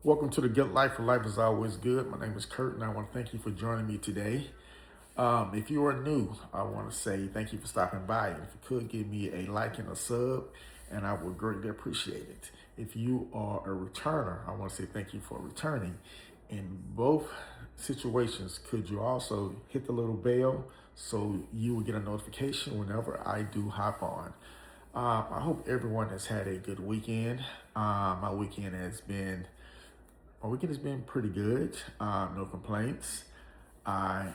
Welcome to the Good Life, where life is always good. My name is Kurt, and I want to thank you for joining me today. If you are new, I want to say thank you for stopping by. And if you could give me a like and a sub, and I would greatly appreciate it. If you are a returner, I want to say thank you for returning. In both situations, could you also hit the little bell so you will get a notification whenever I do hop on? I hope everyone has had a good weekend. My weekend has been pretty good. No complaints. I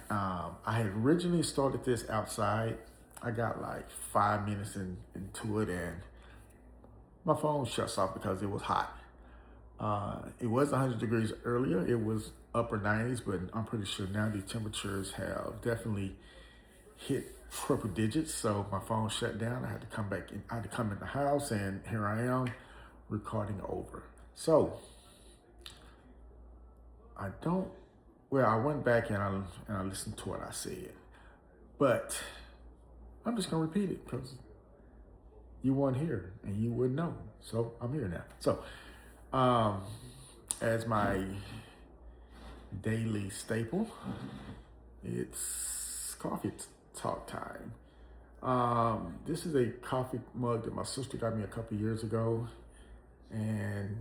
had originally started this outside. I got like 5 minutes into it, and my phone shuts off because it was hot. It was 100 degrees earlier. It was upper 90s, but I'm pretty sure now the temperatures have definitely hit triple digits. So my phone shut down. I had to come back in. I had to come in the house, and here I am recording over. So I went back and I listened to what I said, but I'm just gonna repeat it because you weren't here and you wouldn't know. So I'm here now. So, as my daily staple, it's coffee talk time. This is a coffee mug that my sister got me a couple years ago, and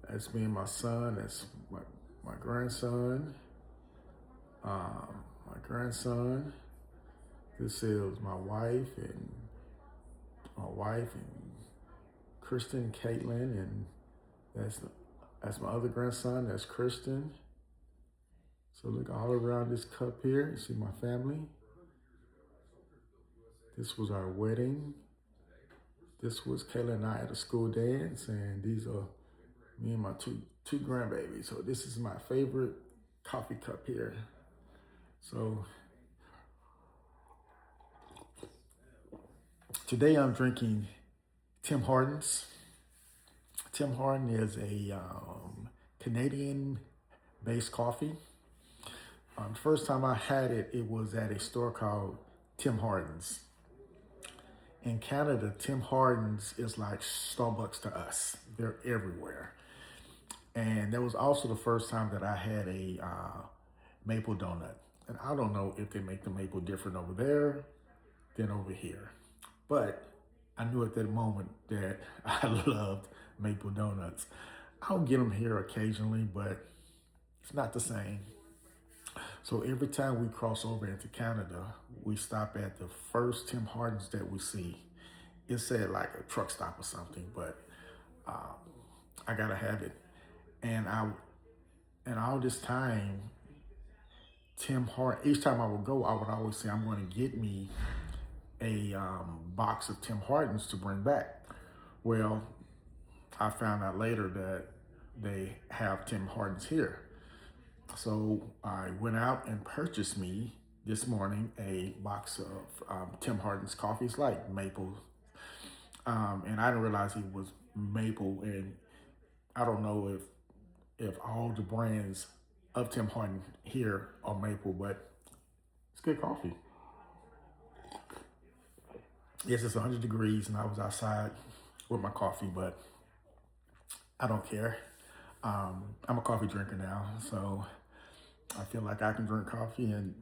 that's me and my son. That's my grandson. My grandson. This is my wife and Kristen, Caitlin, and that's my other grandson. That's Kristen. So look all around this cup here. You see my family. This was our wedding. This was Kayla and I at a school dance, and these are me and my two grandbabies. So this is my favorite coffee cup here. So today I'm drinking Tim Hortons. Tim Hortons is a Canadian-based coffee. The first time I had it, it was at a store called Tim Hortons. In Canada, Tim Hortons is like Starbucks to us. They're everywhere. And that was also the first time that I had a maple donut. And I don't know if they make the maple different over there than over here. But I knew at that moment that I loved maple donuts. I'll get them here occasionally, but it's not the same. So every time we cross over into Canada, we stop at the first Tim Hortons that we see. It said like a truck stop or something, but I gotta have it. And all this time, each time I would go, I would always say, I'm going to get me a box of Tim Hortons to bring back. Well, I found out later that they have Tim Hortons here. So I went out and purchased me this morning a box of Tim Hortons coffees, like maple. And I didn't realize it was maple. And I don't know if all the brands of Tim Hortons here are maple, but it's good coffee. Yes, it's 100 degrees, and I was outside with my coffee, but I don't care. I'm a coffee drinker now, so I feel like I can drink coffee in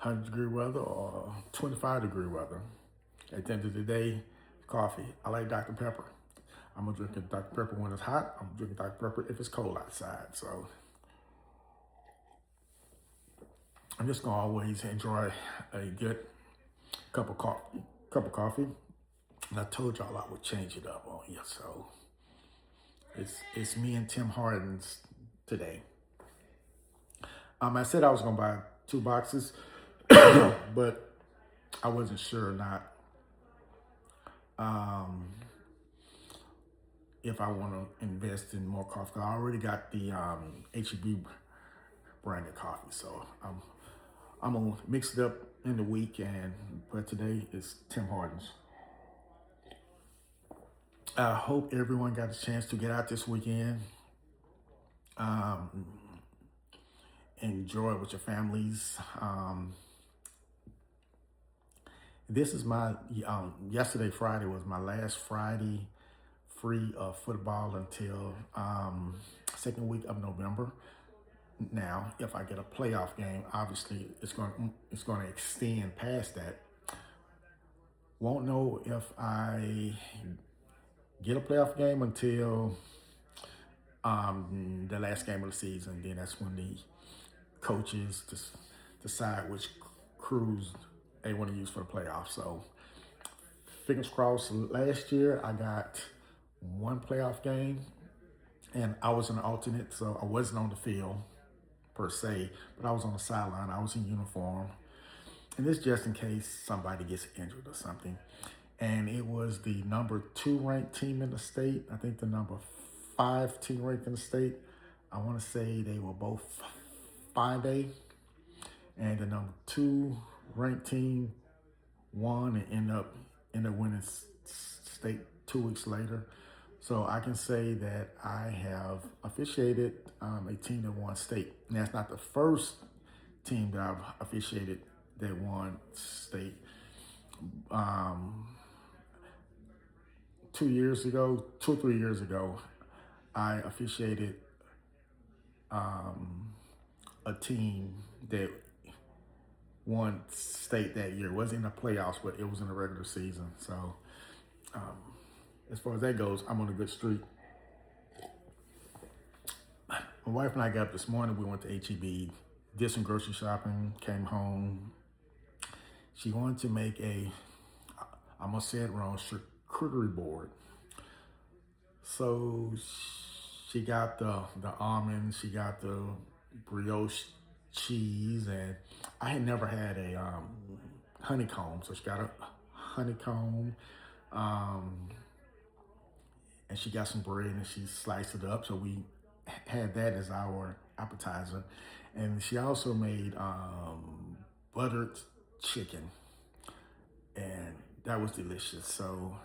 100-degree weather or 25-degree weather. At the end of the day, coffee. I like Dr. Pepper. I'm gonna drink Dr. Pepper when it's hot. I'm drinking Dr. Pepper if it's cold outside. So I'm just gonna always enjoy a good cup of coffee. And I told y'all I would change it up on you. So it's me and Tim Hortons today. I said I was gonna buy 2 boxes, but I wasn't sure or not if I want to invest in more coffee. I already got the HEB branded coffee, so I'm gonna mix it up in the week. But today is Tim Hortons. I hope everyone got a chance to get out this weekend. Enjoy with your families. This is my yesterday, Friday, was my last Friday free of football until second week of November. Now, if I get a playoff game, obviously it's going to extend past that. Won't know if I get a playoff game until the last game of the season. Then that's when the coaches just decide which crews they want to use for the playoffs. So fingers crossed. Last year I got one playoff game, and I was an alternate, so I wasn't on the field per se, but I was on the sideline. I was in uniform, and this just in case somebody gets injured or something. And it was the number 2 ranked team in the state. I think the number 5 team ranked in the state. I want to say they were both 5A, and the number 2 ranked team won and ended up winning state 2 weeks later. So I can say that I have officiated a team that won state. Now, it's not the first team that I've officiated that won state. 2 or 3 years ago, I officiated a team that won state that year. It wasn't in the playoffs, but it was in the regular season. So as far as that goes, I'm on a good streak. My wife and I got up this morning. We went to H-E-B, did some grocery shopping, came home. She wanted to make I'm going to say it wrong, charcuterie board. So she got the almonds, she got the brioche cheese, and I had never had a honeycomb. So she got a honeycomb, and she got some bread and she sliced it up. So we had that as our appetizer. And she also made buttered chicken, and that was delicious. So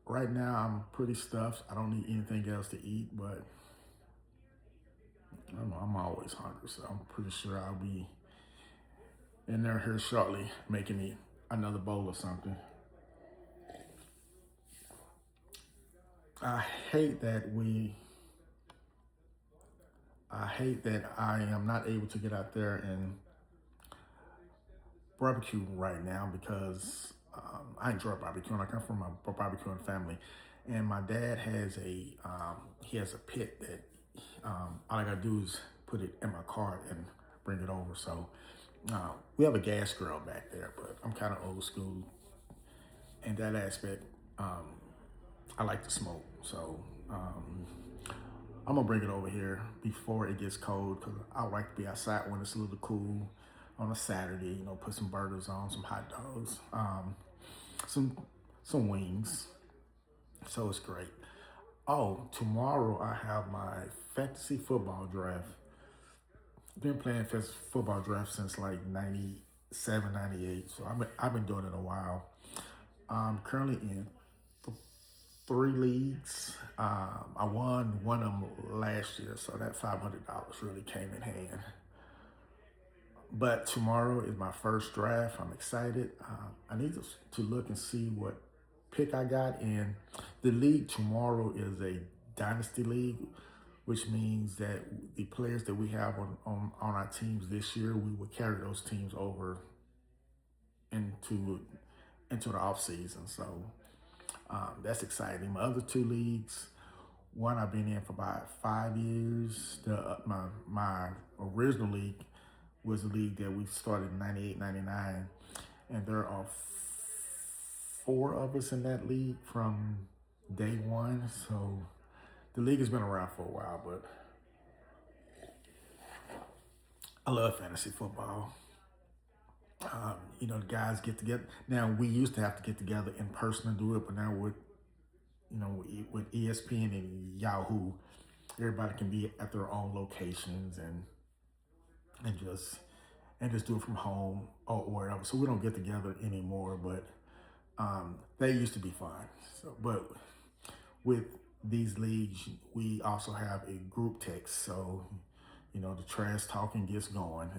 right now I'm pretty stuffed. I don't need anything else to eat, but I don't know, I'm always hungry, so I'm pretty sure I'll be in there here shortly making me another bowl or something. I hate that I am not able to get out there and barbecue right now because I enjoy barbecuing. I come from a barbecuing family, and my dad has he has a pit that all I gotta do is put it in my car and bring it over. So we have a gas grill back there, but I'm kind of old school in that aspect. I like to smoke, so I'm gonna bring it over here before it gets cold because I like to be outside when it's a little cool on a Saturday. You know, put some burgers on, some hot dogs, some wings. So it's great. Oh, tomorrow I have my fantasy football draft. Been playing fantasy football draft since like 97, 98. So I've been doing it a while. I'm currently in 3 leagues. I won one of them last year, so that $500 really came in hand. But tomorrow is my first draft. I'm excited. I need to look and see what pick I got. And the league tomorrow is a dynasty league, which means that the players that we have on our teams this year, we will carry those teams over into the off season. So that's exciting. My other 2 leagues, one I've been in for about 5 years. My original league was a league that we started in 98, 99. And there are 4 of us in that league from day one. So the league has been around for a while, but I love fantasy football. You know, the guys get together. Now, we used to have to get together in person to do it, but now with ESPN and Yahoo, everybody can be at their own locations and just do it from home or wherever. So we don't get together anymore, but they used to be fun. So, but with these leagues, we also have a group text. So, you know, the trash talking gets going,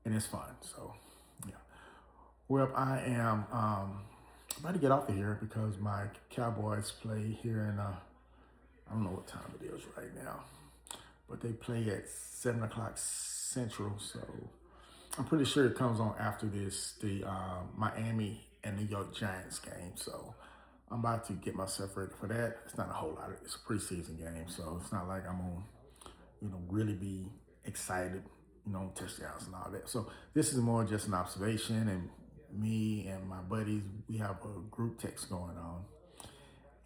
and it's fun. So, yeah. Well, I am I'm about to get off of here because my Cowboys play here in, I don't know what time it is right now, but they play at 7 o'clock Central. So I'm pretty sure it comes on after this, the Miami and New York Giants game. So I'm about to get myself ready for that. It's not a whole lot. It's a preseason game, so it's not like I'm on, really be excited, touchdowns and all that. So this is more just an observation, and me and my buddies, we have a group text going on,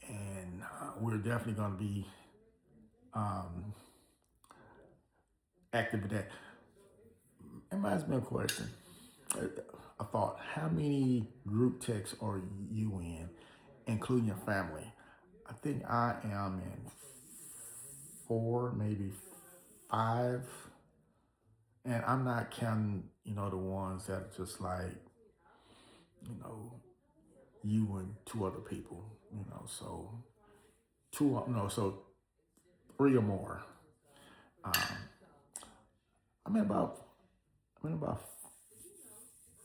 and we're definitely going to be active with that. It reminds me of a question. I thought, how many group texts are you in, including your family? I think I am in 4, maybe 5. And I'm not counting, the ones that are just like, you know, you and 2 other people, so 2, no, so 3 or more. Um, I'm in about, I'm in about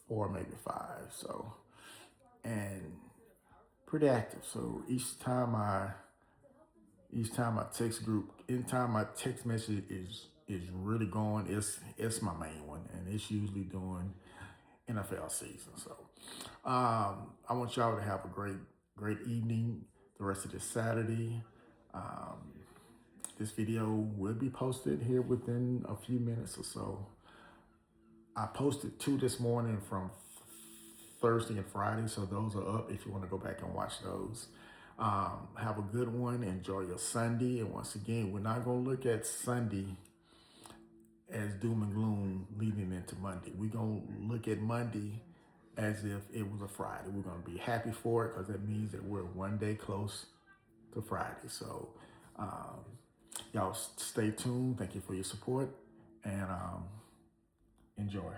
4, maybe 5. So, and pretty active. So each time I text group, anytime my text message is really going, it's my main one, and it's usually during NFL season. So I want y'all to have a great evening the rest of this Saturday. Um, this video will be posted here within a few minutes or so. I posted 2 this morning from Thursday and Friday, so those are up if you want to go back and watch those. Have a good one. Enjoy your Sunday. And once again, we're not going to look at Sunday as doom and gloom leading into Monday. We're going to look at Monday as if it was a Friday. We're going to be happy for it because it means that we're one day close to Friday. So y'all stay tuned. Thank you for your support, and enjoy.